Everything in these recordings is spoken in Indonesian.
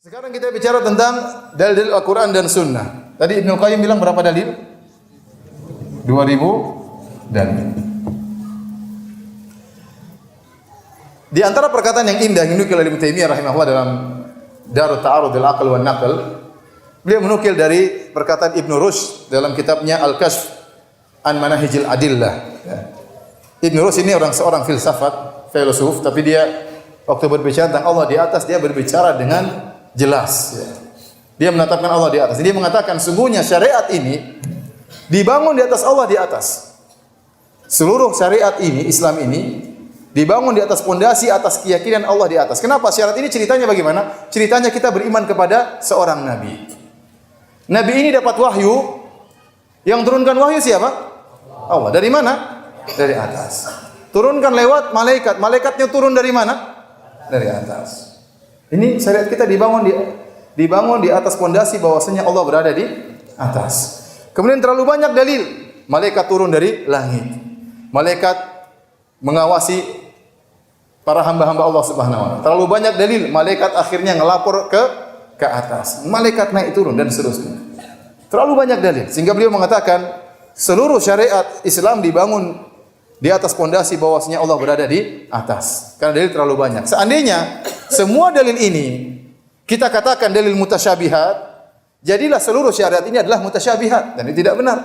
Sekarang kita bicara tentang dalil Al-Quran dan Sunnah. Tadi Ibnu Qayyim bilang berapa dalil? 2000 dalil. Di antara perkataan yang indah yang dinukil oleh Ibnu Taimiyah rahimahullah dalam Darut Ta'arudul Aql wan Naql, beliau menukil dari perkataan Ibnu Rushd dalam kitabnya Al-Kashf an Manahijil Adillah. Ibnu Rushd ini seorang filsafat, filosof, tapi dia waktu berbicara tentang Allah di atas, dia berbicara dengan jelas. Dia menetapkan Allah di atas. Dia mengatakan sungguhnya syariat ini dibangun di atas Allah di atas. Seluruh syariat ini, Islam ini dibangun di atas pondasi atas keyakinan Allah di atas. Kenapa? Syariat ini ceritanya bagaimana? Ceritanya kita beriman kepada seorang nabi. Nabi ini dapat wahyu. Yang turunkan wahyu siapa? Allah. Dari mana? Dari atas. Turunkan lewat malaikat. Malaikatnya turun dari mana? Dari atas. Ini syariat kita dibangun di atas pondasi bahwasanya Allah berada di atas. Kemudian terlalu banyak dalil. Malaikat turun dari langit. Malaikat mengawasi para hamba-hamba Allah Subhanahu wa taala. Terlalu banyak dalil. Malaikat akhirnya ngelapor ke atas. Malaikat naik turun dan seterusnya. Terlalu banyak dalil sehingga beliau mengatakan seluruh syariat Islam dibangun di atas pondasi bahwasanya Allah berada di atas. Karena dalil terlalu banyak. Seandainya semua dalil ini kita katakan dalil mutasyabihat, jadilah seluruh syariat ini adalah mutasyabihat dan ini tidak benar.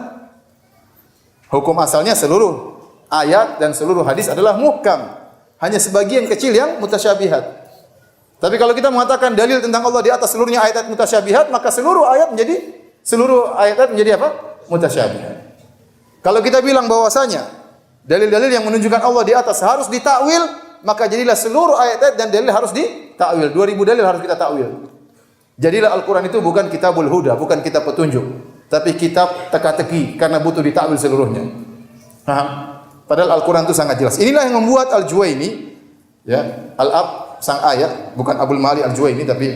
Hukum asalnya seluruh ayat dan seluruh hadis adalah muhkam. Hanya sebagian kecil yang mutasyabihat. Tapi kalau kita mengatakan dalil tentang Allah di atas seluruhnya ayat mutasyabihat, maka seluruh ayat menjadi apa? Mutasyabihat. Kalau kita bilang bahwasanya dalil-dalil yang menunjukkan Allah di atas harus ditakwil, maka jadilah seluruh ayat-ayat dan dalil harus ditakwil. 2000 dalil harus kita takwil. Jadilah Al-Quran itu bukan kitabul huda, bukan kitab petunjuk, tapi kitab teka-teki karena butuh ditakwil seluruhnya. Paham? Padahal Al-Quran itu sangat jelas. Inilah yang membuat Al-Juwaini, ya, Al-Ab sang ayat, bukan Abdul Mali Al-Juwaini, tapi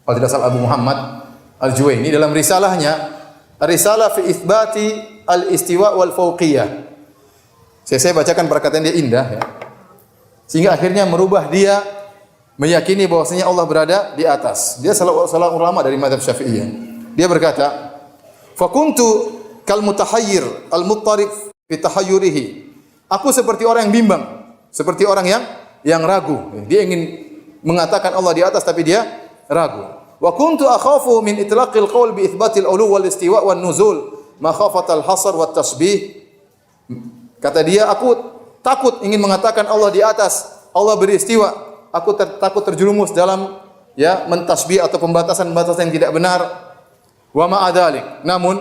kalau tidak salah Abu Muhammad Al-Juwaini dalam risalahnya, Risalah fi Itsbati Al-Istiwa wal Fauqiyah. Saya bacakan perkataan dia indah, ya. Sehingga akhirnya merubah dia meyakini bahwasanya Allah berada di atas. Dia salah ulama dari mazhab Syafi'iyah. Dia berkata, "Fa kuntu kal mutahayyir al-muttarif fi tahayyurihi." Aku seperti orang yang bimbang, seperti orang yang ragu. Dia ingin mengatakan Allah di atas tapi dia ragu. Wa kuntu akhafu min itlaqil qaul bi itsbatil ulu wal istiwa wan nuzul makhafatal hasr wat tasbih. Kata dia, aku takut ingin mengatakan Allah di atas, Allah beristiwa. Aku takut terjerumus dalam mentasbih atau pembatasan-pembatasan yang tidak benar. Wa ma adzalik. Namun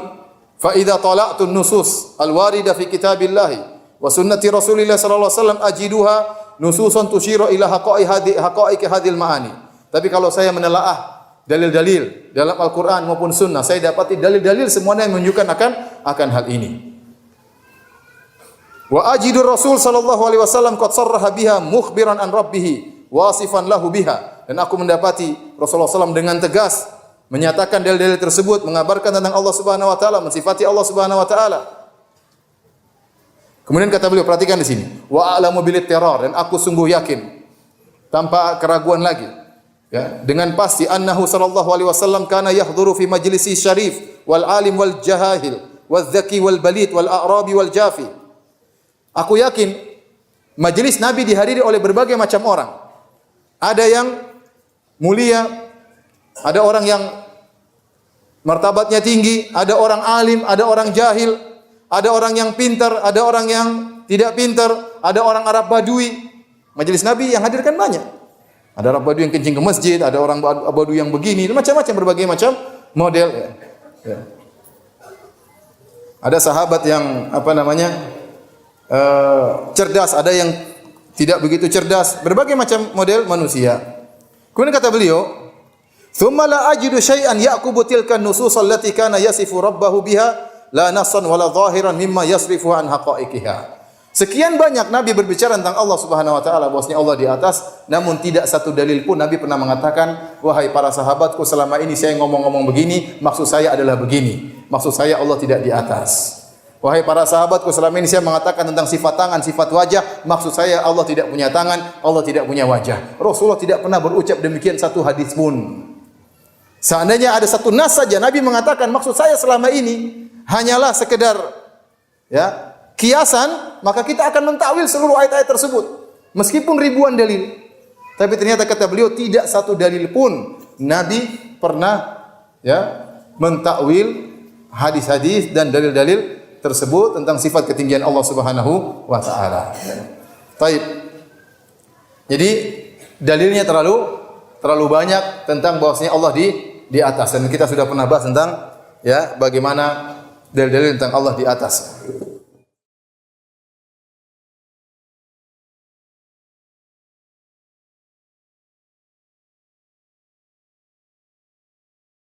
fa idza tala'tu nusus al-warida fi kitabillah wa sunnati Rasulillah sallallahu alaihi wasallam ajiduha nususan tushiru ila haqaiq hadhil ma'ani. Tapi kalau saya menelaah dalil-dalil dalam Al-Qur'an maupun sunnah, saya dapati dalil-dalil semuanya yang menunjukkan akan hal ini. Wa ajidu Rasul sallallahu alaihi wasallam qad sarraha biha mukhbiran an rabbih wasifan lahu biha. Dan aku mendapati Rasulullah SAW dengan tegas menyatakan dalil-dalil tersebut, mengabarkan tentang Allah Subhanahu wa taala, mensifati Allah Subhanahu wa taala. Kemudian kata beliau, perhatikan di sini, wa a'lamu bil terror, dan aku sungguh yakin tanpa keraguan lagi, ya, dengan pasti annahu sallallahu alaihi wasallam kana yahduru fi majlisi syarif wal alim wal jahil wal dzaki wal balid wal a'rabi wal jafi. Aku yakin majelis Nabi dihadiri oleh berbagai macam orang. Ada yang mulia, ada orang yang martabatnya tinggi, ada orang alim, ada orang jahil, ada orang yang pintar, ada orang yang tidak pintar, ada orang Arab Badui. Majelis Nabi yang hadir kan banyak. Ada Arab Badui yang kencing ke masjid, ada orang Badui yang begini, macam-macam, berbagai macam model. Ya. Ada sahabat yang cerdas, ada yang tidak begitu cerdas, berbagai macam model manusia. Kemudian kata beliau, "Tsumma la ajidu syai'an yaqubu tilka an-nusus allati kana yasifu rabbahu biha la nassan wala zahiran mimma yasrifu an haqa'iqiha." Sekian banyak Nabi berbicara tentang Allah Subhanahu wa taala, bahwasanya Allah di atas, namun tidak satu dalil pun Nabi pernah mengatakan, "Wahai para sahabatku, selama ini saya ngomong-ngomong begini, maksud saya adalah begini. Maksud saya Allah tidak di atas." Wahai para sahabatku, selama ini saya mengatakan tentang sifat tangan, sifat wajah, maksud saya Allah tidak punya tangan, Allah tidak punya wajah. Rasulullah tidak pernah berucap demikian satu hadis pun. Seandainya ada satu nas saja Nabi mengatakan maksud saya selama ini hanyalah sekedar ya kiasan, maka kita akan mentakwil seluruh ayat-ayat tersebut meskipun ribuan dalil. Tapi ternyata kata beliau tidak satu dalil pun Nabi pernah ya mentakwil hadis-hadis dan dalil-dalil tersebut tentang sifat ketinggian Allah Subhanahu wa taala. Baik. Jadi dalilnya terlalu banyak tentang bahwasanya Allah di atas, dan kita sudah pernah bahas tentang ya bagaimana dalil-dalil tentang Allah di atas.